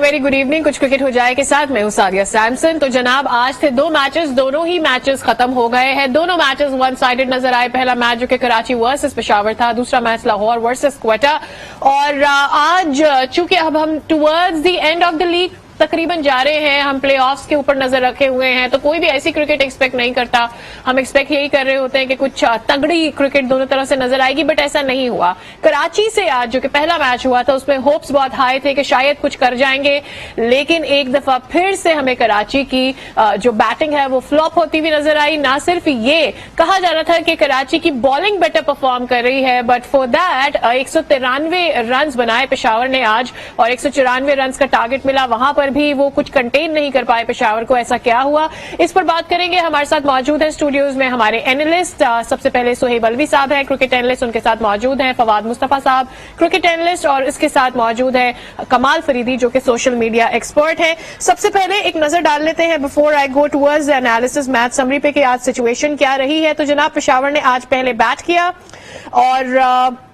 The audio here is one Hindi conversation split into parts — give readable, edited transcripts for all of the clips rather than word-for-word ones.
Very good evening. कुछ क्रिकेट हो जाए के साथ मैं हूं सादिया सैमसन। तो जनाब आज थे 2 मैचेस, दोनों ही मैचेस खत्म हो गए हैं। दोनों मैचेस वन साइडेड नजर आए। पहला मैच जो कि कराची वर्सेस पेशावर था, दूसरा मैच लाहौर वर्सेस क्वेटा। और आज चूंकि अब हम towards the end off the league तकरीबन जा रहे हैं, हम प्लेऑफ्स के ऊपर नजर रखे हुए हैं, तो कोई भी ऐसी क्रिकेट एक्सपेक्ट नहीं करता। हम एक्सपेक्ट यही कर रहे होते हैं कि कुछ तगड़ी क्रिकेट दोनों तरफ से नजर आएगी, बट ऐसा नहीं हुआ। कराची से आज जो कि पहला मैच हुआ था उसमें होप्स बहुत हाई थे कि शायद कुछ कर जाएंगे, लेकिन एक दफा फिर से हमें कराची की जो बैटिंग है वो फ्लॉप होती हुई नजर आई। ना सिर्फ ये कहा जा रहा था कि कराची की बॉलिंग बेटर परफॉर्म कर रही है, बट फॉर दैट 193 रन बनाए पेशावर ने आज, और 194 रन का टारगेट मिला। वहां पर भी वो कुछ कंटेन नहीं कर पाए पेशावर को। ऐसा क्या हुआ, इस पर बात करेंगे। हमारे साथ मौजूद है स्टूडियोज में हमारे एनालिस्ट। सबसे पहले सुहेब अलवी साहब हैं, क्रिकेट एनालिस्ट, उनके साथ मौजूद हैं फवाद मुस्तफा साहब, क्रिकेट एनालिस्ट, और इसके साथ मौजूद है कमाल फरीदी जो कि सोशल मीडिया एक्सपर्ट है। सबसे पहले एक नजर डाल लेते हैं before I go towards analysis match summary पे कि आज सिचुएशन क्या रही है। तो जनाब पेशावर ने आज पहले बैट किया और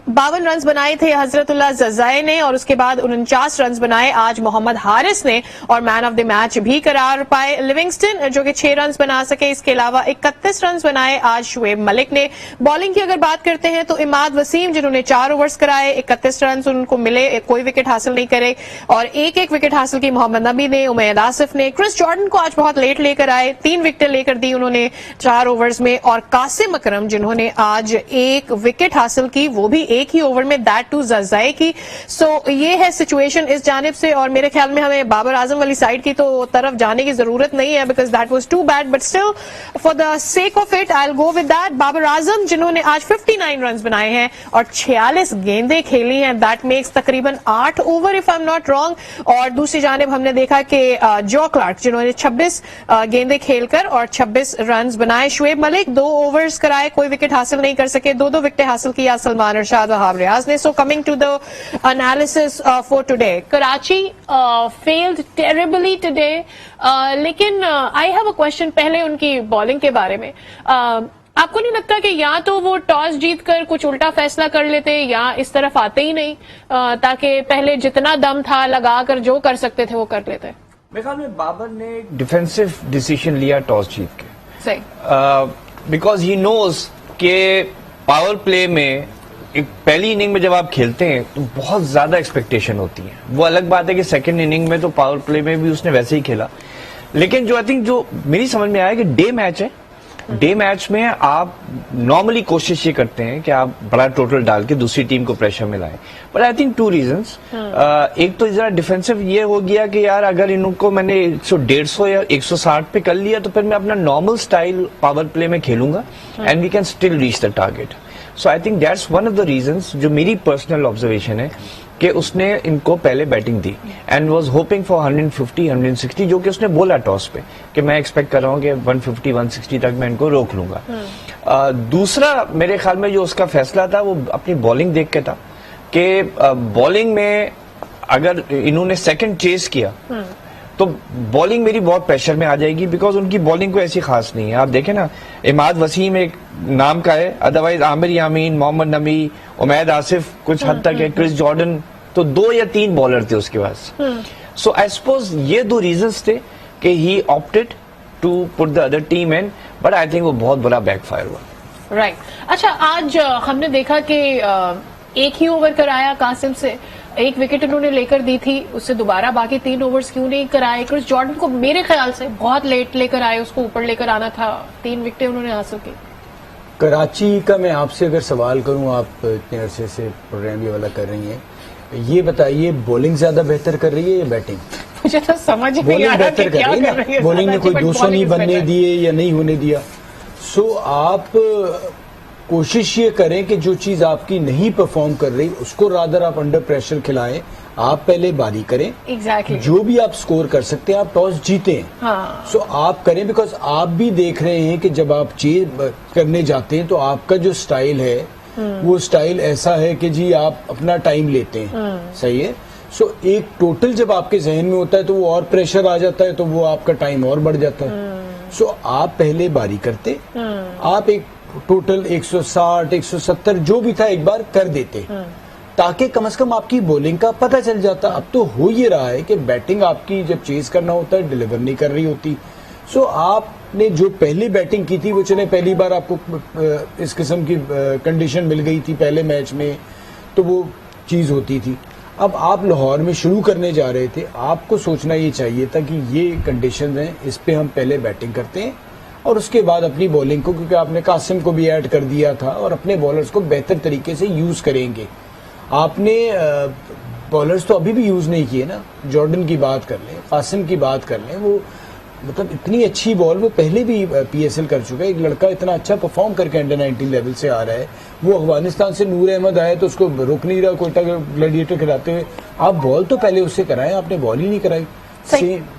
52 रन बनाए थे हजरतुल्लाह जज़ाए ने, और उसके बाद 49 रन बनाए आज मोहम्मद हारिस ने, और मैन ऑफ द मैच भी करार पाए लिविंगस्टन जो कि 6 रन बना सके। इसके अलावा 31 रन बनाए आज शुएब मलिक ने। बॉलिंग की अगर बात करते हैं तो इमाद वसीम जिन्होंने 4 ओवर्स कराए, 31 रन उनको मिले, कोई विकेट हासिल नहीं करे, और एक विकेट हासिल की मोहम्मद नबी ने, उमैद आसिफ ने। क्रिस जॉर्डन को आज बहुत लेट लेकर आए, 3 विकेट लेकर दी उन्होंने 4 ओवर्स में, और कासिम अकरम जिन्होंने आज 1 विकेट हासिल की, वो भी एक ही ओवर में, दैट टू जज़ाए की। सो ये है सिचुएशन इस जानिब से, और मेरे ख्याल में हमें बाबर आजम वाली साइड की तो तरफ जाने की जरूरत नहीं है, because that was too bad, but still for the sake of it I will go with that. Babar Azam जिन्होंने आज 59 रन बनाए हैं और 46 गेंदें खेली हैं, दैट मेक्स तकरीबन 8 over if I am not wrong. और दूसरी जानिब हमने देखा कि जो क्लार्क जिन्होंने 26 गेंदें खेलकर और 26 रन बनाए। शुएब मलिक 2 ओवर्स कराए, कोई विकेट हासिल नहीं कर सके, 2 विकेट हासिल किया सलमान अरशाद वहाब रियाज ने। So coming to the analysis for today, Karachi failed terribly today, लेकिन आई हैव अ क्वेश्चन पहले उनकी बॉलिंग के बारे में। आपको नहीं लगता कि या तो वो टॉस जीतकर कुछ उल्टा फैसला कर लेते या इस तरफ आते ही नहीं, ताकि पहले जितना दम था लगाकर जो कर सकते थे वो कर लेते? मेरे ख्याल में बाबर ने डिफेंसिव डिसीजन लिया टॉस जीत के, सही, बिकॉज ही नोज के पावर प्ले में एक पहली इनिंग में जब आप खेलते हैं तो बहुत ज्यादा एक्सपेक्टेशन होती है। वो अलग बात है कि सेकंड इनिंग में तो पावर प्ले में भी उसने वैसे ही खेला, लेकिन जो आई थिंक जो मेरी समझ में आया कि डे मैच है, डे मैच में आप नॉर्मली कोशिश ये करते हैं कि आप बड़ा टोटल डाल के दूसरी टीम को प्रेशर में लाएं, बट आई थिंक 2 रीजंस। एक तो जरा डिफेंसिव ये हो गया कि यार अगर इनको मैंने 150 या 160 पे कर लिया तो फिर मैं अपना नॉर्मल स्टाइल पावर प्ले में खेलूंगा and we can still reach the target. So I think that's one of the reasons, जो मेरी पर्सनल ऑब्जर्वेशन है, कि उसने इनको पहले बैटिंग दी एंड वाज होपिंग फॉर 150 160, जो कि उसने बोला टॉस पे कि मैं एक्सपेक्ट कर रहा हूं कि 150 160 तक मैं इनको रोक लूंगा। दूसरा मेरे ख्याल में जो उसका फैसला था वो अपनी बॉलिंग देख के था कि बॉलिंग में अगर इन्होंने सेकंड चेस किया तो बॉलिंग मेरी बहुत प्रेशर में आ जाएगी, बिकॉज उनकी बॉलिंग कोई ऐसी खास नहीं है। आप देखें ना, इमाद वसीम एक नाम का है, अदरवाइज आमिर यामीन, मोहम्मद नबी, उमैद आसिफ कुछ हद तक है, क्रिस जॉर्डन, तो 2 या 3 बॉलर थे उसके पास। सो आई सपोज ये 2 रीजंस थे कि he opted to put the other team in, but I think वो बहुत बड़ा बैकफायर हुआ। राइट, अच्छा आज हमने देखा कि एक ही ओवर कराया कासिम से, 1 विकेट उन्होंने लेकर दी थी, उससे दोबारा बाकी 3 ओवर्स क्यों नहीं कराए? क्रिस जॉर्डन को मेरे ख्याल से बहुत लेट लेकर आए, उसको ऊपर लेकर आना था, 3 विकेटें उन्होंने हासिल की। कराची का मैं आपसे अगर सवाल करूं, आप इतने अरसे से प्रोग्राम ये वाला कर रही हैं, ये बताइए बॉलिंग ज्यादा बेहतर कर रही है या बैटिंग? मुझे तो समझ नहीं आ रहा कि क्या कर रही है। बॉलिंग में कोई 200 नहीं बनने दिए या नहीं होने दिया। सो आप कोशिश ये करें कि जो चीज आपकी नहीं परफॉर्म कर रही उसको रादर आप अंडर प्रेशर खिलाएं, आप पहले बारी करें। Exactly. जो भी आप स्कोर कर सकते हैं, आप टॉस जीतें। हाँ। सो आप करें, बिकॉज आप भी देख रहे हैं कि जब आप चेज करने जाते हैं तो आपका जो स्टाइल है वो स्टाइल ऐसा है कि जी आप अपना टाइम लेते हैं, सही है। सो एक टोटल जब आपके जहन में होता है तो वो और प्रेशर आ जाता है, तो वो आपका टाइम और बढ़ जाता है। सो आप पहले बारी करते, आप एक टोटल 160 170 जो भी था एक बार कर देते, ताकि कम से कम आपकी बॉलिंग का पता चल जाता। अब तो हो ये रहा है कि बैटिंग आपकी जब चेज करना होता है डिलीवर नहीं कर रही होती। सो आपने जो पहली बैटिंग की थी वो चले पहली बार आपको इस किस्म की कंडीशन मिल गई थी पहले मैच में, तो वो चीज होती थी। अब आप लाहौर में शुरू करने जा रहे थे, आपको सोचना ये चाहिए था कि ये कंडीशन है, इस पे हम पहले बैटिंग करते हैं और उसके बाद अपनी बॉलिंग को, क्योंकि आपने कासिम को भी ऐड कर दिया था, और अपने बॉलर्स को बेहतर तरीके से यूज करेंगे। आपने बॉलर्स तो अभी भी यूज नहीं किए ना। जॉर्डन की बात कर लें, कासिम की बात कर लें, वो मतलब इतनी अच्छी बॉल वो पहले भी पीएसएल कर चुका है। एक लड़का इतना अच्छा परफॉर्म करके अंडर 19 लेवल से आ रहा है। वो अफगानिस्तान से नूर अहमद आया तो उसको रुक नहीं रहा कोयटा ग्लैडिएटर खिलाते हुए। आप बॉल तो पहले उससे कराएं, आपने बॉल ही नहीं कराई।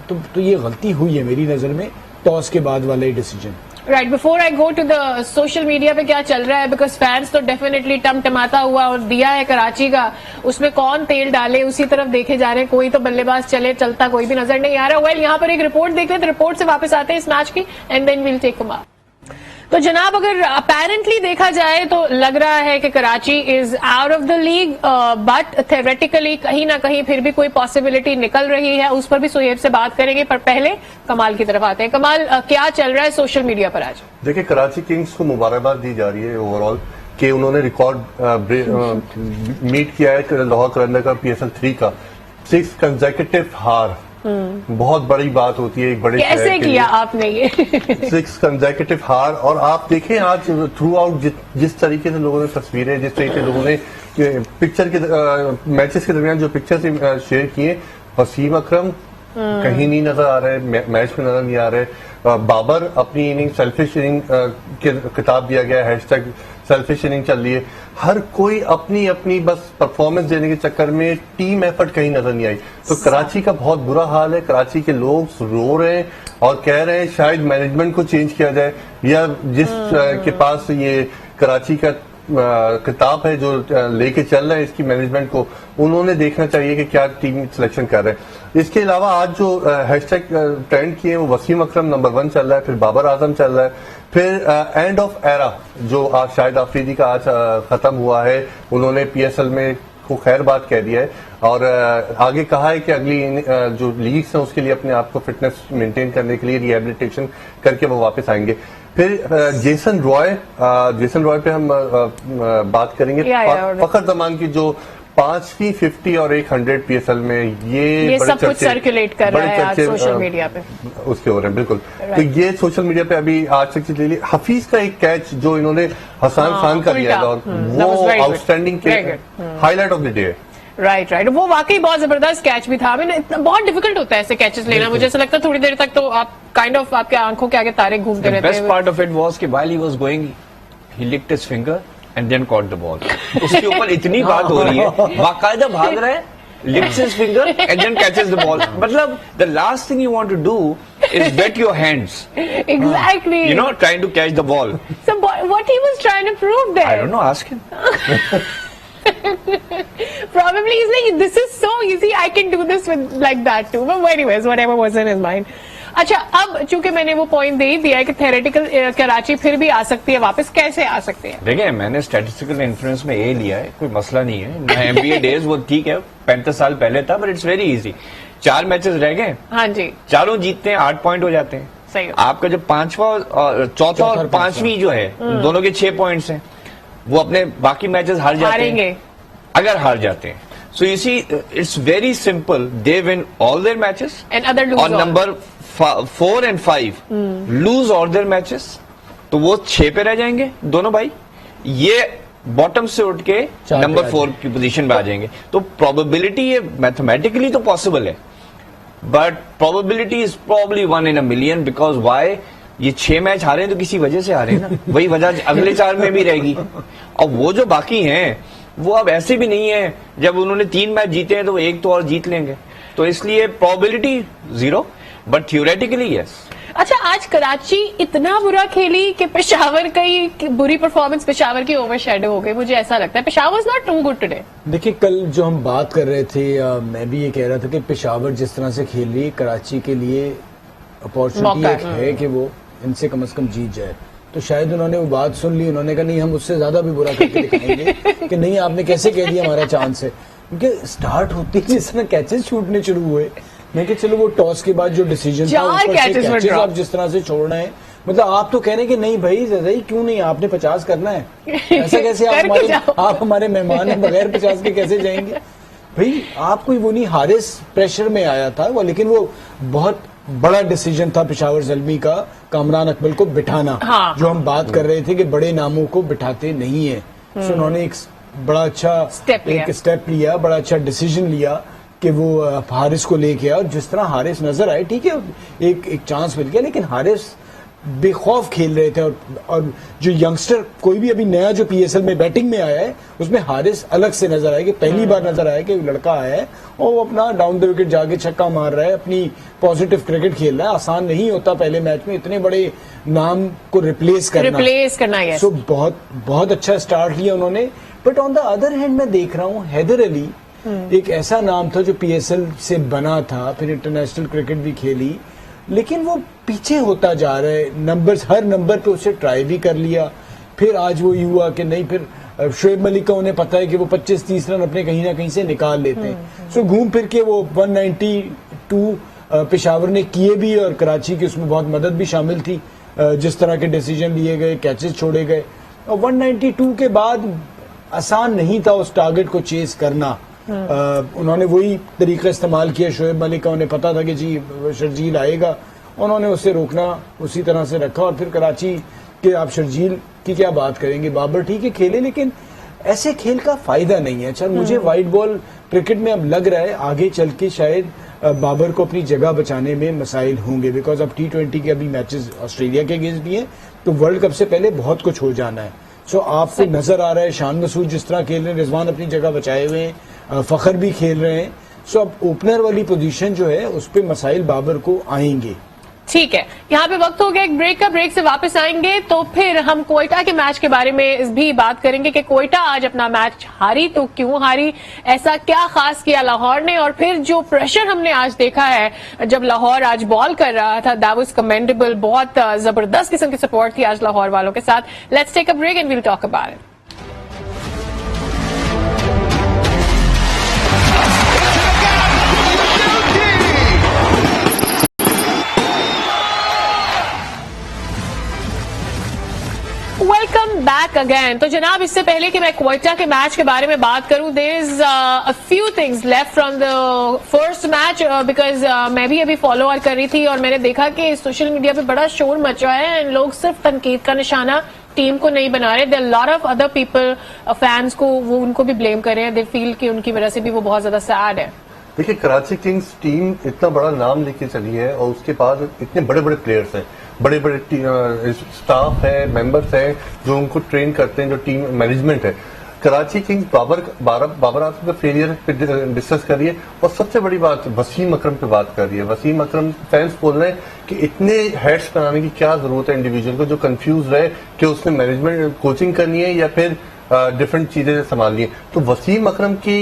तो ये गलती हुई है मेरी नजर में, टॉस के बाद वाला ही decision. Right, before I go to the social media पे क्या चल रहा है, बिकॉज फैंस तो डेफिनेटली टमटमाता हुआ और दिया है कराची का, उसमें कौन तेल डाले उसी तरफ देखे जा रहे हैं। कोई तो बल्लेबाज चलता कोई भी नजर नहीं आ रहा। वेल, यहाँ पर एक रिपोर्ट देख रहे थे, रिपोर्ट से वापस आते हैं इस मैच की and then will take a. तो जनाब, अगर अपेरेंटली देखा जाए तो लग रहा है कि Karachi is out of the league, but theoretically कहीं ना कहीं फिर भी कोई पॉसिबिलिटी निकल रही है। उस पर भी सुहेब से बात करेंगे, पर पहले कमाल की तरफ आते हैं। कमाल, क्या चल रहा है सोशल मीडिया पर आज? देखिए, कराची किंग्स को मुबारकबाद दी जा रही है ओवरऑल कि उन्होंने रिकॉर्ड मीट किया है लाहौर कलंदर का PSL 3 का 6 कंसेक्यूटिव हार। बहुत बड़ी बात होती है एक बड़े कैसे किया आपने ये 6 कंसेक्यूटिव हार। और आप देखें आज थ्रू आउट जिस तरीके से लोगों ने तस्वीरें, जिस तरीके से लोगों ने पिक्चर के मैचेस के दरमियान जो पिक्चर शेयर किए, वसीम अकरम कहीं नहीं नजर आ रहे, मैच में नजर नहीं आ रहे। बाबर अपनी इनिंग सेल्फिश इनिंग के खिताब दिया गया, हैशटैग सेल्फिश इनिंग चल रही है। हर कोई अपनी अपनी बस परफॉर्मेंस देने के चक्कर में टीम एफर्ट कहीं नजर नहीं आई। तो कराची का बहुत बुरा हाल है। कराची के लोग रो रहे हैं और कह रहे हैं शायद मैनेजमेंट को चेंज किया जाए, या जिस के पास ये कराची का किताब है जो लेके चल रहा है इसकी मैनेजमेंट को, उन्होंने देखना चाहिए कि क्या टीम सिलेक्शन कर रहे हैं। इसके अलावा आज जो हैशटैग ट्रेंड किए वो वसीम अकरम नंबर 1 चल रहा है, फिर बाबर आजम चल रहा है, फिर एंड ऑफ एरा जो आज शाहिद आफरीदी का आज खत्म हुआ है, उन्होंने PSL में को खैर बात कह दिया है और आगे कहा है कि अगली जो लीग्स हैं उसके लिए अपने आप को फिटनेस मेंटेन करने के लिए रिहेबिलिटेशन करके वो वापस आएंगे। फिर जेसन रॉय पे हम बात करेंगे। फखर जमान की जो 5 50 और 100 PSL में ये सब कुछ सर्कुलेट कर रहा है आज सोशल मीडिया पे, उसके हो रहे हैं बिल्कुल। तो ये सोशल मीडिया पे अभी आज तक चीज ले ली। हफीज का एक कैच जो इन्होंने हसन खान का लिया और वो outstanding highlight of the day. Right, वो वाकई बहुत जबरदस्त कैच भी था। बहुत डिफिकल्ट होता है ऐसे कैचेस लेना, मुझे ऐसा लगता है थोड़ी देर तक तो आप काइंड ऑफ आपके आंखों के आगे तारे घूमते रहते हैं। Best part of it was कि while he was going he licked his finger and then caught the ball. उसके ऊपर इतनी बात हो रही है, बाकायदा भाग रहा है, licks his finger and then catches the ball. मतलब the last thing you want to do is wet your hands. Exactly. You know, trying to catch the ball. So what he was trying to prove there? I don't know. Ask him. Probably he's like, this is so easy. I can do this with like that too. But anyways, whatever was in his mind. अच्छा, अब चूंकि मैंने वो पॉइंट दे दिया है कि थ्योरेटिकल कराची फिर भी आ सकती है वापस, कैसे आ सकती है? देखिए, मैंने स्टैटिस्टिकल इन्फ्लुएंस में ए लिया है, कोई मसला नहीं है। MBA डेज वो ठीक है, 35 साल पहले था, but it's very easy. 4 matches रह गए, हाँ जी, चारों जीतते हैं, 8 पॉइंट हो जाते हैं। सही। आपका जो चौथा और 5वीं जो है, दोनों के 6 पॉइंट्स हैं, वो अपने बाकी मैचेस हार जाते हैं अगर हार जाते हैं। So you see, it's very simple. They win all their matches and other lose on number 4 and 5 lose all their matches. तो वो 6 पे रह जाएंगे दोनों भाई, ये बॉटम से उठ के नंबर 4 की पोजीशन में आ जाएंगे। तो प्रोबेबिलिटी ये मैथमेटिकली तो पॉसिबल है, but probability is probably 1 in a million because why? ये 6 मैच हारे हैं तो किसी वजह से हारे ना, वही वजह अगले 4 में भी रहेगी। और वो जो बाकी हैं वो अब ऐसे भी नहीं है, जब उन्होंने 3 मैच जीते हैं तो वो 1 तो और जीत लेंगे, तो इसलिए प्रोबेबिलिटी 0 बट थ्योरेटिकली यस। अच्छा, आज कराची इतना बुरा खेली कि पेशावर की बुरी परफॉर्मेंस पेशावर की ओवरशैडो हो गई, मुझे ऐसा लगता है। Peshawar is not too good today. देखिए, कल जो हम बात कर रहे थे, मैं भी ये कह रहा था कि पेशावर जिस तरह से खेल रही है, कराची के लिए अपॉर्चुनिटी है कि वो इनसे कम से कम जीत जाए। तो शायद उन्होंने वो बात सुन ली, उन्होंने कहा नहीं हम उससे ज्यादा भी बुरा करके दिखाएंगे कि नहीं आपने कैसे कह दिया हमारा चांस है। क्योंकि स्टार्ट होती है जिस तरह कैचेस छूटने शुरू हुए, मैं कि चलो वो टॉस के बाद जो डिसीजन था ऊपर से कैचेस आप जिस तरह से छोड़ रहे हैं, मतलब आप तो कह रहे हैं कि नहीं भाई रजाई क्यों नहीं आपने 50 करना है, ऐसा कैसे आप हमारे मेहमान हैं, बगैर 50 के कैसे जाएंगे भाई। आप कोई वो नहीं, हारिस प्रेशर में आया था वो, लेकिन वो बहुत बड़ा डिसीजन था पेशावर ज़ल्मी का कामरान अकमल को बिठाना। हाँ। जो हम बात कर रहे थे कि बड़े नामों को बिठाते नहीं है, सो उन्होंने एक बड़ा अच्छा स्टेप लिया, बड़ा अच्छा डिसीजन लिया कि वो हारिस को लेके आया। और जिस तरह हारिस नजर आए, ठीक है एक चांस मिल गया, लेकिन हारिस बेखौफ खेल रहे थे। और जो यंगस्टर कोई भी अभी नया जो पीएसएल में बैटिंग में आया है उसमें हारिस अलग से नजर आया कि पहली बार नजर आया कि लड़का आया है और वो अपना डाउन द विकेट जाके छक्का मार रहा है, अपनी पॉजिटिव क्रिकेट खेल रहा है। आसान नहीं होता पहले मैच में इतने बड़े नाम को रिप्लेस करना। yes. सो बहुत अच्छा स्टार्ट लिया उन्होंने। But on the other hand मैं देख रहा हूँ हैदर अली एक ऐसा नाम था जो पीएसएल से बना था, फिर इंटरनेशनल क्रिकेट भी खेली, लेकिन वो पीछे होता जा रहा है। नंबर्स हर नंबर पे उसे ट्राई भी कर लिया, फिर आज वो हुआ कि नहीं, फिर शोएब मलिक का उन्हें पता है कि वो 25-30 रन अपने कहीं ना कहीं से निकाल लेते हैं। सो घूम फिर के वो 192 पेशावर ने किए भी, और कराची की उसमें बहुत मदद भी शामिल थी, जिस तरह के डिसीजन लिए गए, कैचेस छोड़े गए। और 192 के बाद आसान नहीं था उस टारगेट को चेस करना। उन्होंने वही तरीका इस्तेमाल किया शोएब मलिक का, उन्हें पता था कि जी शर्जील आएगा, उन्होंने उसे रोकना उसी तरह से रखा। और फिर कराची के आप शर्जील की क्या बात करेंगे, बाबर ठीक है खेले, लेकिन ऐसे खेल का फायदा नहीं है। अच्छा मुझे वाइट बॉल क्रिकेट में अब लग रहा है आगे चल के शायद बाबर को अपनी जगह बचाने में मसाइल होंगे, बिकॉज अब T20 के अभी मैचेस ऑस्ट्रेलिया के अगेंस्ट भी हैं, तो वर्ल्ड कप से पहले बहुत कुछ हो जाना है। सो आपको नजर आ रहा है शान मसूद जिस तरह खेल रहे हैं, रिजवान अपनी जगह बचाए हुए हैं, फखर भी खेल रहे हैं। सो अब ओपनर वाली पोजीशन जो है उस पर मसाइल बाबर को आएंगे। ठीक है, यहाँ पे वक्त हो गया एक ब्रेक का। ब्रेक से वापस आएंगे तो फिर हम कोयटा के मैच के बारे में भी बात करेंगे कि कोयटा आज अपना मैच हारी तो क्यों हारी, ऐसा क्या खास किया लाहौर ने, और फिर जो प्रेशर हमने आज देखा है जब लाहौर आज बॉल कर रहा था, दैट वाज कमेंडेबल। बहुत जबरदस्त किस्म की सपोर्ट थी आज लाहौर वालों के साथ। Let's take a break and we'll talk about it. Welcome back again. तो जनाब इससे पहले कि मैं क्वेटा के मैच के बारे में बात करूं, there is a few things left from the first match, because मैं भी अभी फॉलो कर रही थी और मैंने देखा कि सोशल मीडिया पे बड़ा शोर मचा है एंड लोग सिर्फ तनकीद का निशाना टीम को नहीं बना रहे। There lot of other people, fans को वो उनको भी ब्लेम कर रहे हैं। दे फील कि उनकी वजह से भी वो बहुत ज्यादा सैड है। देखिए कराची किंग्स टीम इतना बड़ा नाम लेके चली है और उसके बाद इतने बड़े बड़े प्लेयर्स हैं, बड़े बड़े स्टाफ है, मेंबर्स हैं जो उनको ट्रेन करते हैं, जो टीम मैनेजमेंट है। कराची किंग्स बाबर आजम का फेलियर पे डिस्कस कर रही है और सबसे बड़ी बात वसीम अकरम पे बात कर रही है। वसीम अकरम फैंस बोल रहे हैं कि इतने हेड्स बनाने की क्या जरूरत है इंडिविजुअल को जो कंफ्यूज रहे कि उसने मैनेजमेंट कोचिंग करनी है या फिर डिफरेंट चीजें संभालनी है। तो वसीम अकरम की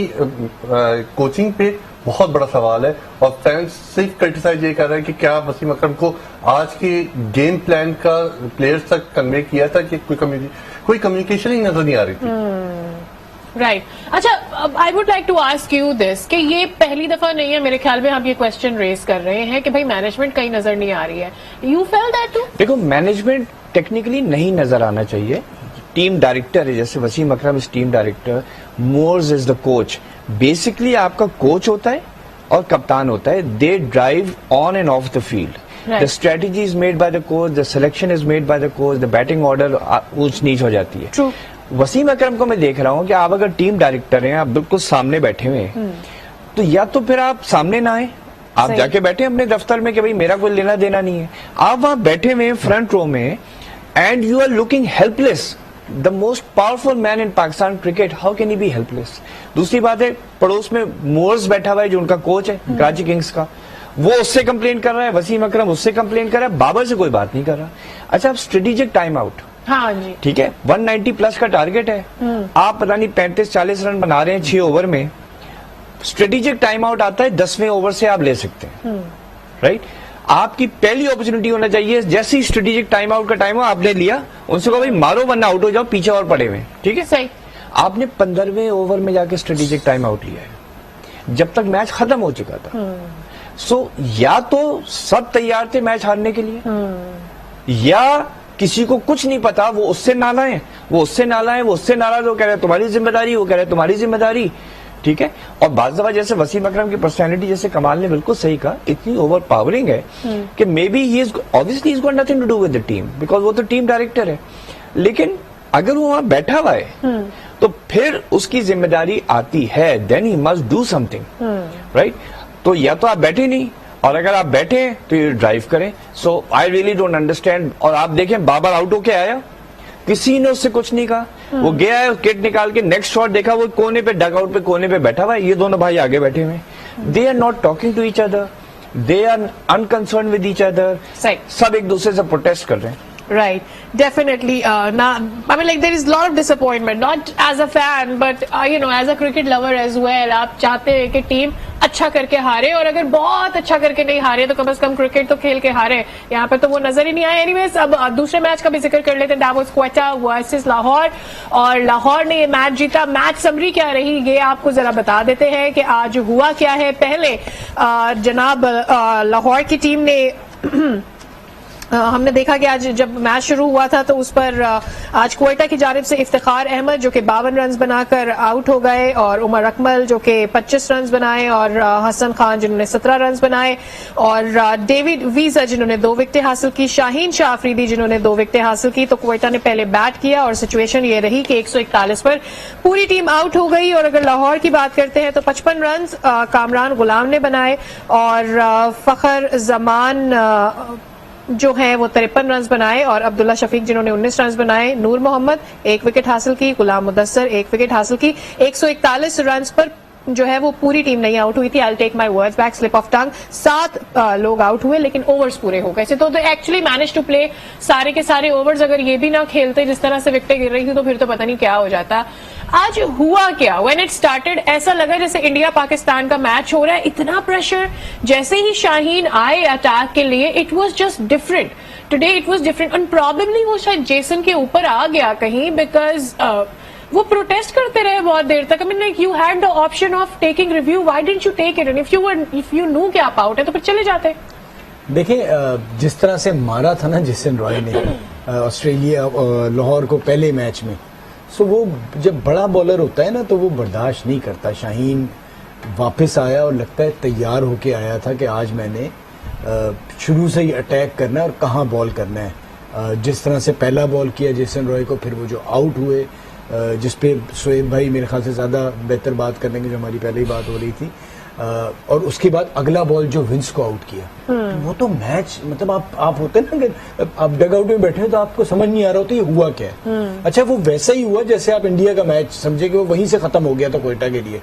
कोचिंग पे बहुत बड़ा सवाल है और फैंस सिर्फ क्रिटिसाइज ये कर रहे हैं कि क्या वसीम अकरम को आज के गेम प्लान का प्लेयर्स तक कन्वे किया था कि कोई कम्युनिकेशन ही नजर नहीं आ रही थी। राइट अच्छा, I would like to ask you this कि ये पहली दफा नहीं है मेरे ख्याल में हम ये क्वेश्चन रेज कर रहे हैं कि भाई मैनेजमेंट कहीं नजर नहीं आ रही है। You felt that too? देखो मैनेजमेंट टेक्निकली नहीं नजर आना चाहिए, टीम डायरेक्टर है, जैसे Wasim Akram is team director, Morse is the coach. Basically आपका कोच होता है और कप्तान होता है, they drive on and off the field. The strategy is made by the coach, the selection is made by the coach, the batting order ऊंच नीच हो जाती है। True. वसीम अकरम को मैं देख रहा हूं कि आप अगर टीम डायरेक्टर हैं, आप बिल्कुल सामने बैठे हुए हैं, तो या तो फिर आप सामने ना आए, आप जाके बैठे अपने दफ्तर में कि भाई मेरा कोई लेना देना नहीं है। आप वहां बैठे हुए फ्रंट रो में and you are looking helpless. The most powerful man in Pakistan cricket, how can he be helpless? दूसरी बात है, पड़ोस में मोर्स बैठा हुआ है जो उनका कोच है कराची किंग्स का, वो उससे कंप्लेन कर रहा है, वसीम अकरम उससे कंप्लेन कर रहा है, बाबर से कोई बात नहीं कर रहा। अच्छा, अब स्ट्रेटेजिक टाइम आउट, हाँ जी ठीक है, 190 प्लस का टारगेट है, आप पता नहीं 35-40 रन बना रहे हैं 6 ओवर में, स्ट्रेटेजिक टाइम आउट आता है 10वें ओवर से आप ले सकते हैं, राइट? आपकी पहली अपॉर्चुनिटी होना चाहिए, जैसे ही स्ट्रेटेजिक टाइम आउट का टाइम हो आपने लिया, उनसे कहो भाई मारो वरना आउट हो जाओ, पीछे और पड़े हुए, ठीक है। सही। आपने 15वें ओवर में जाके स्ट्रेटेजिक टाइम आउट लिया है जब तक मैच खत्म हो चुका था। सो या तो सब तैयार थे मैच हारने के लिए, या किसी को कुछ नहीं पता, वो उससे नाला है, वो उससे नाला है, वो उससे नाला, तो कह रहे तुम्हारी जिम्मेदारी, वो कह रहे तुम्हारी जिम्मेदारी, ठीक है। और बाज़ दफा जैसे वसीम अकरम की पर्सनैलिटी, जैसे कमाल ने बिल्कुल सही कहा, इतनी ओवर पावरिंग है कि maybe he is obviously is got nothing to do with the team, because वो तो टीम डायरेक्टर है। लेकिन अगर वो वहां बैठा हुआ है तो फिर उसकी जिम्मेदारी आती है, then he must do something, right. तो या तो आप बैठे नहीं, और अगर आप बैठे हैं तो ये ड्राइव करें। सो आई रियली डोंट अंडरस्टैंड। और आप देखें बाबर आउट होके आया, किसी ने उससे कुछ नहीं कहा, वो गया है किट निकाल के, नेक्स्ट शॉट देखा वो कोने पे, डग आउट पे कोने पे बैठा हुआ है, ये दोनों भाई आगे बैठे हुए हैं। They are not talking to each other, they are unconcern with each other, सब एक दूसरे से प्रोटेस्ट कर रहे हैं। Right, definitely. I mean, like there is a lot of disappointment, not as a fan, but you know, as a cricket lover as well. आप चाहते हैं कि टीम अच्छा करके हारे, और अगर बहुत अच्छा करके नहीं हारे तो कम से कम क्रिकेट तो खेल के हारे। यहाँ पर तो वो नजर ही नहीं आया। एनीवेज, अब दूसरे मैच का भी जिक्र कर लेते हैं, that was Quetta versus Lahore, और लाहौर ने ये मैच जीता। मैच समरी क्या रही ये आपको जरा बता देते हैं कि आज हुआ क्या है। पहले जनाब लाहौर की टीम ने हमने देखा कि आज जब मैच शुरू हुआ था तो उस पर आज क्वेटा की जानिब से इफ्तिखार अहमद जो कि 52 रन बनाकर आउट हो गए, और उमर अकमल जो कि 25 रन बनाए, और हसन खान जिन्होंने 17 रन बनाए, और डेविड वीजा जिन्होंने 2 विकेटें हासिल की, शाहीन शाह अफरीदी जिन्होंने 2 विकेटें हासिल की। तो क्वेटा ने पहले बैट किया और सिचुएशन ये रही कि 141 पर पूरी टीम आउट हो गई। और अगर लाहौर की बात करते हैं तो 55 रन कामरान गुलाम ने बनाए, और फखर जमान जो है वो 53 रन बनाए, और अब्दुल्ला शफीक जिन्होंने 19 रन बनाए, नूर मोहम्मद 1 विकेट हासिल की, गुलाम मुदस्सर 1 विकेट हासिल की। 141 रन पर जो है वो पूरी टीम नहीं आउट हुई थी। I take my words back, slip of tongue. 7 लोग आउट हुए लेकिन ओवर्स पूरे हो गए थे, तो एक्चुअली मैनेज टू प्ले सारे के सारे ओवर्स। अगर ये भी ना खेलते जिस तरह से विकेटें गिर रही थी तो फिर तो पता नहीं क्या हो जाता। आज हुआ क्या, व्हेन इट स्टार्टेड ऐसा लगा जैसे इंडिया पाकिस्तान का मैच हो रहा है, इतना प्रेशर। जैसे ही शाहीन आए अटैक के लिए, it was just different today, it was different. And प्रॉब्लमली वो शायद जेसन के ऊपर आ गया कहीं, बिकॉज वो प्रोटेस्ट करते रहे बहुत देर तक। I mean like you had the option of taking review, why didn't you take it? And if you know कि आप आउट है तो फिर चले जाते। देखिए, जिस तरह से मारा था ना जेसन रॉय ने ऑस्ट्रेलिया लाहौर को पहले मैच में, सो वो जब बड़ा बॉलर होता है ना तो वो बर्दाश्त नहीं करता। शाहीन वापस आया और लगता है तैयार होके आया था कि आज मैंने शुरू से ही अटैक करना है और कहाँ बॉल करना है। जिस तरह से पहला बॉल किया जेसन रॉय को, फिर वो जो आउट हुए, जिसपे शोएब भाई मेरे ख्याल से ज़्यादा बेहतर बात करेंगे, जो हमारी पहले ही बात हो रही थी। और उसके बाद अगला बॉल जो विंस को आउट किया, तो वो तो मैच, मतलब आप होते ना कि आप डग आउट में बैठे हो तो आपको समझ नहीं आ रहा होता ये हुआ क्या है। अच्छा, वो वैसा ही हुआ जैसे आप इंडिया का मैच समझे कि वो वहीं से खत्म हो गया था क्वेटा के लिए।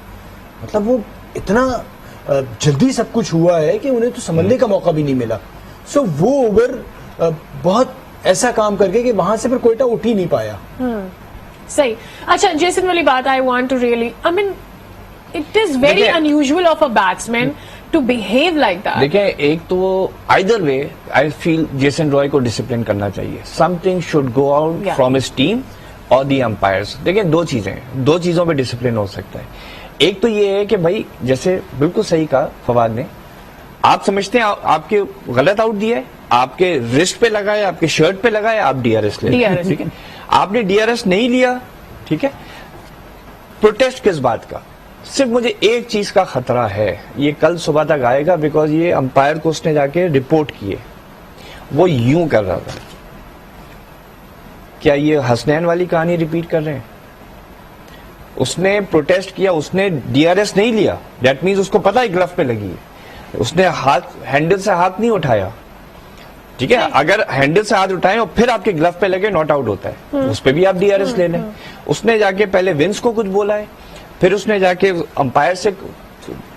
मतलब वो इतना जल्दी सब कुछ हुआ है कि उन्हें तो समझने का मौका भी नहीं मिला। सो वो ओवर बहुत ऐसा काम करके कि वहां से फिर क्वेटा उठ ही नहीं पाया। सही। अच्छा, जेसन वाली बात, I want to really, I mean it is very unusual of a batsman to behave like that. देखिए, एक तो either way I feel Jason Roy को डिसिप्लिन करना चाहिए। Something should go out from his team और दी अंपायर्स। देखिए, दो चीजों पे डिसिप्लिन हो सकता है। एक तो ये है कि भाई, जैसे बिल्कुल सही कहा फवाद ने, आप समझते हैं आपके गलत आउट दिया है, आपके रिस्ट पे लगा है, आपके शर्ट पे लगा है, आप डीआरएस ले, ठीक है। आपने डीआरएस नहीं लिया, ठीक है। प्रोटेस्ट किस बात का? सिर्फ मुझे एक चीज का खतरा है, ये कल सुबह तक आएगा, बिकॉज ये अंपायर को उसने जाके रिपोर्ट किए, वो यूं कर रहा था। क्या ये हसनैन वाली कहानी रिपीट कर रहे हैं? उसने प्रोटेस्ट किया, उसने डीआरएस नहीं लिया, दैट मीन्स उसको पता है ग्लव पे लगी है, उसने हैंडल से हाथ नहीं उठाया, ठीक है। अगर हैंडल से हाथ उठाएं और फिर आपके ग्लव पे लगे, नॉट आउट होता है, उस पे भी आप डीआरएस ले लें। उसने जाके पहले विंस को कुछ बोला है, फिर उसने जाके अंपायर से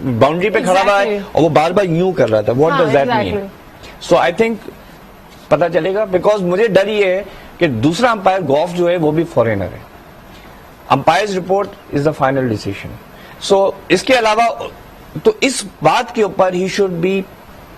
बाउंड्री पे खड़ा रहा है और वो बार बार यूं कर रहा था। What does that mean? So I think पता चलेगा, बिकॉज मुझे डर ये है कि दूसरा अंपायर गॉफ जो है वो भी फॉरेनर है। Umpires report is the final decision. So इसके अलावा तो इस बात के ऊपर he should be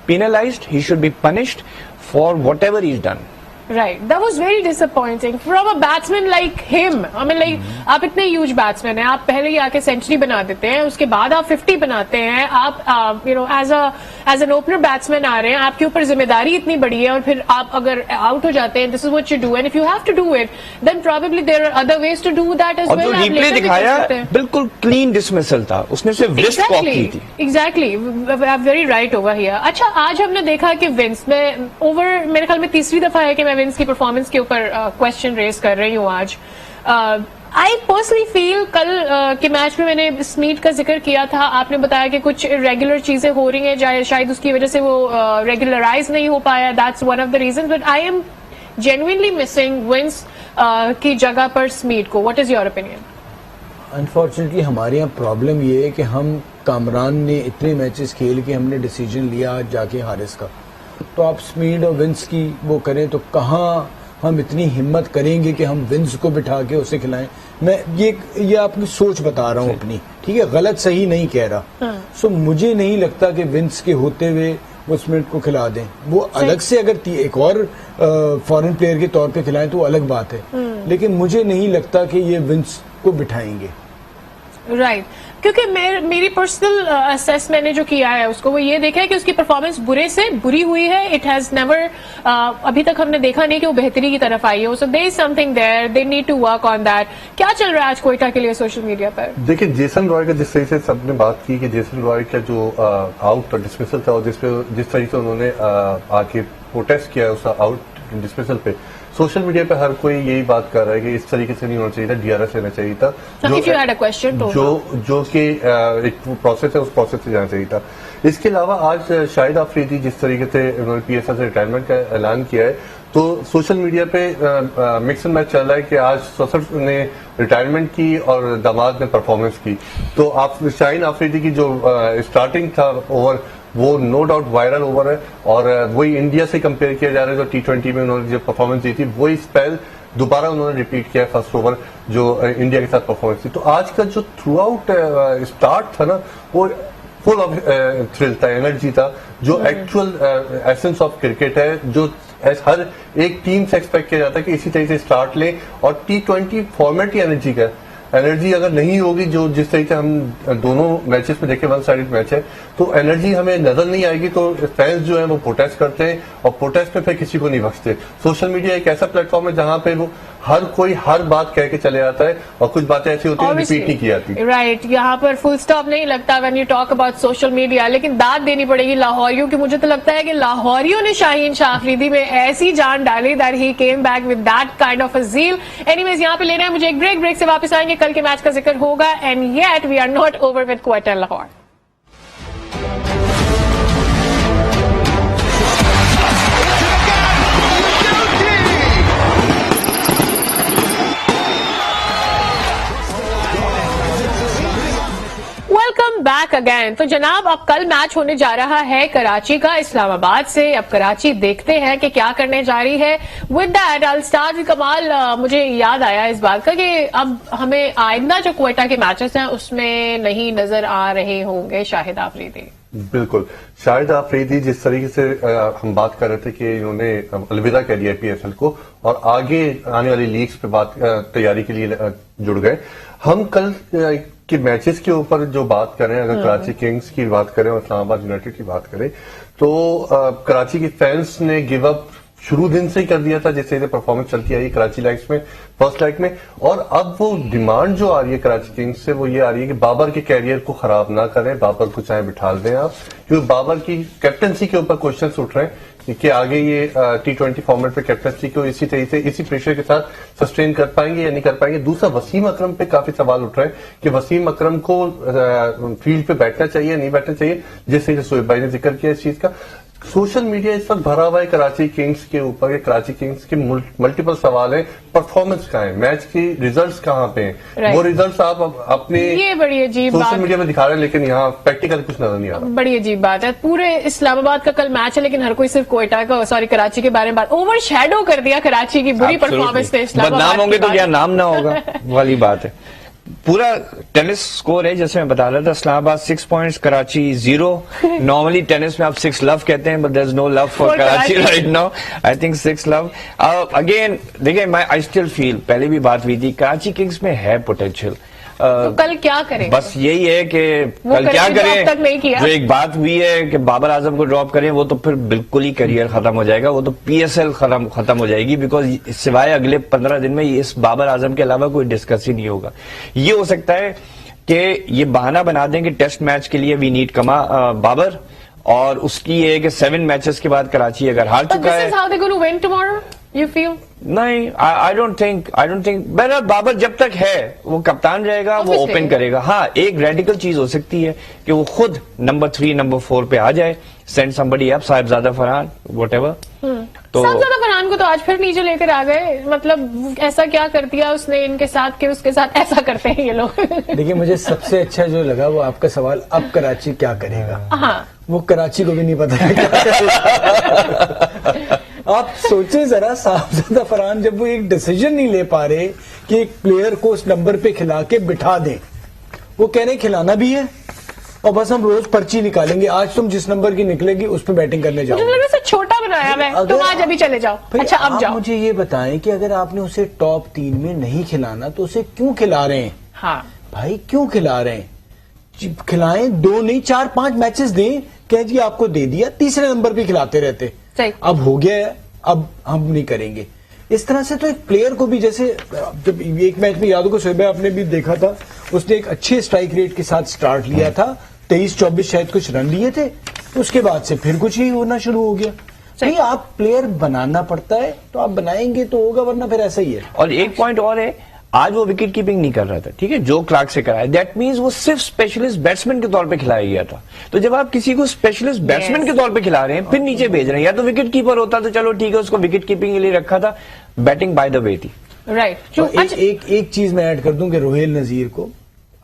penalized, he should be punished for whatever he's done. Right, that was very disappointing from a batsman like him. I mean, like आप इतने ह्यूज बैट्समैन हैं, आप पहले ही आके सेंचुरी बना देते हैं, उसके बाद आप 50 बनाते हैं, आप you know as an opener batsman आ रहे हैं, आपके ऊपर जिम्मेदारी इतनी बड़ी है और फिर आप अगर आउट हो जाते हैं, this is what you do and if you have to do it then probably there are other ways to do that as और वेल. जो रिप्ले दिखाया बिल्कुल क्लीन डिसमिसल था, उसने सिर्फ रिस्ट वॉक की थी. Exactly, very right over here. अच्छा, आज हमने देखा कि विंस में ओवर मेरे ख्याल में तीसरी दफा है कि मैं विंस की परफॉर्मेंस के ऊपर क्वेश्चन रेज कर रही हूँ आज. आई पर्सनली फील कल के मैच में मैंने स्मीट का जिक्र किया था, आपने बताया कि कुछ इरेगुलर चीजें हो रही हैं, शायद उसकी वजह से वो रेगुलराइज नहीं हो पाया, that's one of the reason, but I am genuinely missing Vince की जगह पर स्मीट को. What is your opinion? Unfortunately हमारे यहाँ प्रॉब्लम ये है कि हम कामरान ने इतने मैचेस खेल के हमने डिसीजन लिया आज जाके हारिस का, तो आप स्मीड और विंस की वो करें तो कहाँ हम इतनी हिम्मत करेंगे कि हम विंस को बिठा के उसे खिलाएं. मैं ये आपकी सोच बता रहा हूँ अपनी, ठीक है, गलत सही नहीं कह रहा. सो मुझे नहीं लगता कि विंस के होते हुए वो स्मिथ को खिला दें. वो अलग से अगर एक और फॉरेन प्लेयर के तौर पे खिलाएं तो अलग बात है, लेकिन मुझे नहीं लगता कि ये विंस को बिठाएंगे. राइट, क्योंकि मेरी पर्सनल असेस मैंने जो किया है उसको वो ये देखा है कि उसकी परफॉर्मेंस बुरे से बुरी हुई है. इट हैज नेवर, अभी तक हमने देखा नहीं कि वो बेहतरी की तरफ आई हो. So there is something there, they need to work on that. क्या चल रहा है आज क्वेटा के लिए सोशल मीडिया पर? देखिए, जेसन रॉय का जिस तरीके से सबने बात की कि जेसन रॉय का जो आउट और डिसमिसल था और जिस तरीके से उन्होंने आके प्रोटेस्ट किया उस आउट डिसमिसल पे, सोशल मीडिया पे हर कोई यही बात कर रहा है कि इस तरीके से नहीं होना चाहिए था, डीआरएस लेना चाहिए था. जो कि एक प्रोसेस है, उस प्रोसेस से जाना चाहिए था. इसके अलावा आज शाहिद आफरीदी जिस तरीके से उन्होंने पीएसएल से रिटायरमेंट का ऐलान किया है, तो सोशल मीडिया पे मिक्स एंड मैच चल रहा है कि आज ससर ने रिटायरमेंट की और दामाद ने परफॉर्मेंस की. तो आप शाहिद आफरीदी की जो स्टार्टिंग था ओवर, वो नो डाउट वायरल ओवर है और वही इंडिया से कंपेयर किया जा रहा है. जो T20 में उन्होंने जो परफॉर्मेंस दी थी वही स्पेल दोबारा उन्होंने रिपीट किया फर्स्ट ओवर जो इंडिया के साथ परफॉर्मेंस थी. तो आज का जो थ्रू आउट स्टार्ट था ना, वो फुल ऑफ थ्रिल था, एनर्जी था, जो एक्चुअल एसेंस ऑफ क्रिकेट है, जो हर एक टीम से एक्सपेक्ट किया जाता है कि इसी तरीके से स्टार्ट ले. और T20 फॉर्मेट ही एनर्जी का, एनर्जी अगर नहीं होगी, जो जिस तरीके से हम दोनों मैचेस में देखे, वन साइडेड मैच है, तो एनर्जी हमें नजर नहीं आएगी. तो फैंस जो है वो प्रोटेस्ट करते हैं और प्रोटेस्ट में फिर किसी को नहीं बख्शते. सोशल मीडिया एक ऐसा प्लेटफॉर्म है जहां पे वो हर कोई हर बात कह के चले जाता है और कुछ बातें ऐसी होती है रिपीट नहीं की जाती. राइट, यहाँ पर फुल स्टॉप नहीं लगता when you talk about social media. लेकिन दाद देनी पड़ेगी लाहौरियों की. मुझे तो लगता है कि लाहौरियों ने शाहीन शाह अफरीदी में ऐसी जान डाली that he came back with that kind of a zeal. Anyways, यहाँ पे लेना है मुझे एक ब्रेक से वापस आएंगे, कल के मैच का जिक्र होगा. And yet we are not over with Quetta Lahore. Welcome back again. तो जनाब, अब कल मैच होने जा रहा है कराची का इस्लामाबाद से. अब कराची देखते हैं कि क्या करने जा रही है. With that I will start with कमाल. मुझे याद आया इस बात का कि अब हमें आइंदा जो क्वेटा के मैचेस हैं उसमें नहीं नजर आ रहे होंगे शाहिद आफरीदी. बिल्कुल, शाहिद आफरीदी जिस तरीके से हम बात कर रहे थे कि इन्होंने अलविदा कह दिया पीएसएल को और आगे आने वाली लीग्स पे बात तैयारी के लिए जुड़ गए. हम कल के मैचेस के ऊपर जो बात करें, अगर कराची किंग्स की बात करें और इस्लामाबाद यूनाइटेड की बात करें, तो कराची के फैंस ने गिव अप शुरू दिन से ही कर दिया था. जैसे परफॉर्मेंस चलती आई कराची लाइक्स में फर्स्ट लेग में, और अब वो डिमांड जो आ रही है कराची किंग्स से वो ये आ रही है कि बाबर के कैरियर को खराब ना करें, बाबर को चाहे बिठा दें आप, क्योंकि बाबर की कैप्टनसी के ऊपर क्वेश्चन उठ रहे हैं कि आगे ये T20 फॉर्मेट पे कैप्टनसी को इसी तरीके से इसी प्रेशर के साथ सस्टेन कर पाएंगे या नहीं कर पाएंगे. दूसरा, वसीम अकरम पे काफी सवाल उठ रहे हैं कि वसीम अकरम को फील्ड पे बैठना चाहिए नहीं बैठना चाहिए, जिस तरीके से शोएब भाई ने जिक्र किया इस चीज का. सोशल मीडिया इस वक्त भरा हुआ है कराची किंग्स के ऊपर. कराची किंग्स के मल्टीपल सवाल है, परफॉर्मेंस कहाँ है, मैच की रिजल्ट्स कहाँ पे हैं, वो रिजल्ट्स आप अपने ये बड़ी अजीब सोशल मीडिया में दिखा रहे हैं, लेकिन यहाँ प्रैक्टिकल कुछ नजर नहीं आ रहा. बड़ी अजीब बात है. पूरे इस्लामाबाद का कल मैच है लेकिन हर कोई सिर्फ क्वेटा का, सॉरी, कराची के बारे में बात. ओवर शैडो कर दिया कराची की बुरी परफॉर्मेंस ने इस्लामाबाद. बदनाम होंगे तो क्या नाम ना होगा वाली बात है. पूरा टेनिस स्कोर है जैसे मैं बता रहा था, Islamabad 6 points, Karachi 0। Normally tennis में आप 6 लव कहते हैं, but there is no love for Karachi right now. I think 6 love. Again देखिए, आई स्टिल फील, पहले भी बात हुई थी, कराची किंग्स में है पोटेंशियल। तो कल क्या करें? बस यही है कि कल क्या करें। तक नहीं किया। जो एक बात हुई है कि बाबर आजम को ड्रॉप करें, वो तो फिर बिल्कुल ही करियर खत्म हो जाएगा, वो तो PSL खत्म हो जाएगी, बिकॉज सिवाय अगले 15 दिन में इस बाबर आजम के अलावा कोई डिस्कस ही नहीं होगा। ये हो सकता है कि ये बहाना बना दें कि टेस्ट मैच के लिए वी नीड बाबर, और उसकी ये कि 7 मैचेस के बाद कराची अगर हार चुका है। You feel? नहीं, आई डोंट थिंक बहरहाल बाबर जब तक है वो कप्तान रहेगा, वो ओपन करेगा। हाँ, एक रेडिकल चीज हो सकती है कि वो खुद नंबर 3 नंबर 4 पे आ जाए, send somebody up, Sahibzada Farhan whatever. तो साहिबजादा फरहान को तो आज फिर नीचे लेकर आ गए, मतलब ऐसा क्या कर दिया उसने इनके साथ कि उसके साथ ऐसा करते हैं ये लोग। देखिए, मुझे सबसे अच्छा जो लगा वो आपका सवाल, अब कराची क्या करेगा। हाँ, वो कराची को भी नहीं पता है क्या करेगा। आप सोचे जरा, साहिबजादा फरहान जब वो एक डिसीजन नहीं ले पा रहे कि एक प्लेयर को उस नंबर पे खिला के बिठा दें, वो कह रहे खिलाना भी है और बस हम रोज पर्ची निकालेंगे, आज तुम जिस नंबर की निकलेगी उस पे बैटिंग करने जाओ। मुझे लगा छोटा बनाया मैं, तुम आज अभी चले जाओ। अच्छा, अब जाओ। मुझे ये बताएं कि अगर आपने उसे टॉप 3 में नहीं खिलाना तो उसे क्यों खिला रहे हैं? हाँ भाई, क्यों खिला रहे हैं? खिलाएं, 2 नहीं 4-5 मैचेस दें, कह जी आपको दे दिया, तीसरे नंबर पे खिलाते रहते। सही। अब हो गया है, अब हम नहीं करेंगे इस तरह से। तो एक प्लेयर को भी, जैसे जब एक मैच में याद होगा शोएब आपने भी देखा था, उसने एक अच्छे स्ट्राइक रेट के साथ स्टार्ट लिया था, 23-24 शायद कुछ रन लिए थे, उसके बाद से फिर कुछ ही होना शुरू हो गया। भाई, आप प्लेयर बनाना पड़ता है तो आप बनाएंगे तो होगा, वरना फिर ऐसा ही है। और एक पॉइंट और है, आज वो विकेट कीपिंग नहीं कर रहा था, ठीक है, जो क्लार्क से कराया, दैट मींस वो सिर्फ स्पेशलिस्ट बैट्समैन के तौर पे खिलाया गया था। तो जब आप किसी को स्पेशलिस्ट बैट्समैन के तौर पे खिला रहे हैं, फिर नीचे भेज रहे हैं, या तो विकेट कीपर होता तो चलो ठीक है, उसको विकेट कीपिंग के लिए रखा था, बैटिंग बाय द वे थी। राइट। एक चीज मैं ऐड कर दूं कि रोहेल नजीर को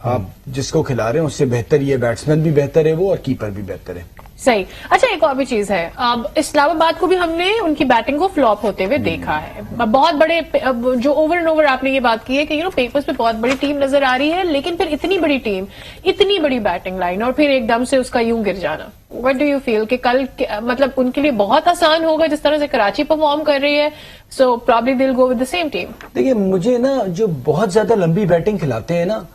आप जिसको खिला रहे हैं उससे बेहतर ये बैट्समैन भी बेहतर है वो, और कीपर भी बेहतर है। सही। अच्छा, एक और भी चीज है, अब इस्लामाबाद को भी हमने उनकी बैटिंग को फ्लॉप होते हुए देखा है। बहुत बड़े, जो ओवर एंड ओवर आपने ये बात की है कि पेपर्स पे बहुत बड़ी टीम नजर आ रही है, लेकिन फिर इतनी बड़ी टीम, इतनी बड़ी बैटिंग लाइन, और फिर एकदम से उसका यूं गिर जाना। व्हाट डू यू फील कि कल मतलब उनके लिए बहुत आसान होगा जिस तरह से कराची परफॉर्म कर रही है, so probably they will go with the same team. देखिए, मुझे ना जो बहुत ज्यादा लंबी बैटिंग खिलाते हैं ना,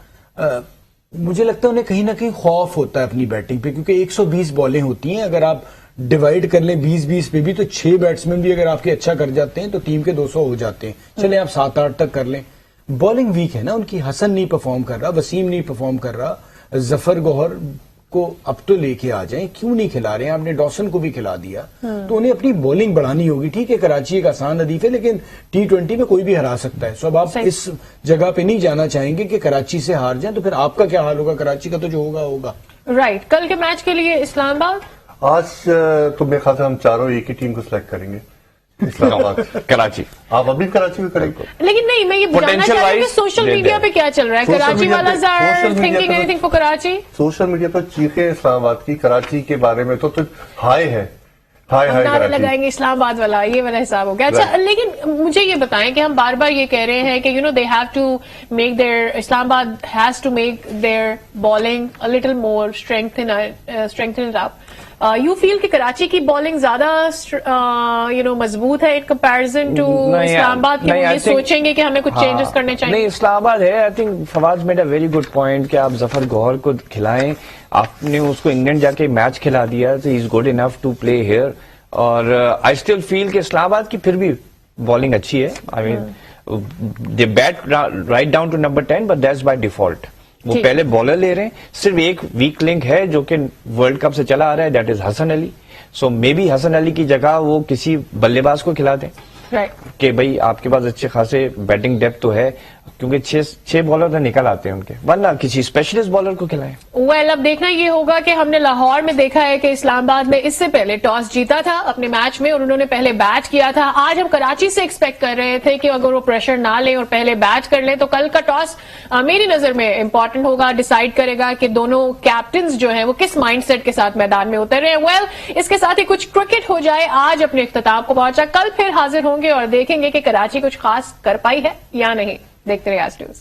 मुझे लगता है उन्हें कहीं ना कहीं खौफ होता है अपनी बैटिंग पे, क्योंकि 120 बॉलें होती हैं, अगर आप डिवाइड कर लें 20-20 पे भी, तो 6 बैट्समैन भी अगर आपके अच्छा कर जाते हैं तो टीम के 200 हो जाते हैं। चले आप 7-8 तक कर लें। बॉलिंग वीक है ना उनकी, हसन नहीं परफॉर्म कर रहा, वसीम नहीं परफॉर्म कर रहा, जफर गौहर को अब तो लेके आ जाएं, क्यों नहीं खिला रहे हैं? आपने डॉसन को भी खिला दिया, तो उन्हें अपनी बॉलिंग बढ़ानी होगी। ठीक है, कराची एक आसान हदीफ है, लेकिन T20 में कोई भी हरा सकता है। सो अब आप इस जगह पे नहीं जाना चाहेंगे कि कराची से हार जाएं, तो फिर आपका क्या हाल होगा? कराची का तो जो होगा होगा। राइट। कल के मैच के लिए इस्लामाबाद, आज तो मेरे ख्याल से हम चारों एक ही टीम को सिलेक्ट करेंगे, इस्लामाबाद कराची। आप अभी कराची में करेंगे? लेकिन नहीं, मैं ये जानना चाह रही हूँ कि सोशल मीडिया पे क्या चल रहा है? कराची वाला thinking anything for Karachi? Social media पर चीखें इस्लामाबाद की, कराची के बारे में तो हाई है, हाई नारे लगाएंगे इस्लामाबाद वाला, ये वाला हिसाब हो गया। अच्छा, लेकिन मुझे ये बताएं कि हम बार बार ये कह रहे हैं कि they have to make their, Islamabad has to make their bowling a little more strengthen it up. You feel कि कराची की बॉलिंग ज्यादा मजबूत है इन कंपैरिजन टू इस्लामाबाद की? ये सोचेंगे कि हमें कुछ चेंजेस करने चाहिए? नहीं, इस्लामाबाद है। I think Fawad made a very good point कि आप जफर गौहर को खिलाएं, आपने उसको इंग्लैंड जाके मैच खिला दिया, तो he is good enough to play here. और आई स्टिल फील कि इस्लामाबाद की फिर भी बॉलिंग अच्छी है। I mean they bat right down to number 10, but that's by default. वो पहले बॉलर ले रहे हैं, सिर्फ एक वीक लिंक है जो कि वर्ल्ड कप से चला आ रहा है, that is Hasan Ali. So maybe Hasan Ali की जगह वो किसी बल्लेबाज को खिला दें, कि भाई आपके पास अच्छे खासे बैटिंग डेप्थ तो है, क्योंकि 6 बॉलर तो निकल आते हैं उनके, वरना किसी स्पेशलिस्ट बॉलर को खिलाएं। वेल, अब देखना ये होगा कि हमने लाहौर में देखा है कि इस्लामाबाद में इससे पहले टॉस जीता था अपने मैच में और उन्होंने पहले बैट किया था। आज हम कराची से एक्सपेक्ट कर रहे थे कि अगर वो प्रेशर ना लें और पहले बैट कर लें, तो कल का टॉस मेरी नजर में इंपॉर्टेंट होगा, डिसाइड करेगा कि दोनों कैप्टन जो है वो किस माइंडसेट के साथ मैदान में उतर रहे हैं। वेल, इसके साथ ही कुछ क्रिकेट हो जाए आज अपने इख्तिताम को पहुंचा, कल फिर हाजिर होंगे और देखेंगे कि कराची कुछ खास कर पाई है या नहीं। देखते रहिए आज न्यूज।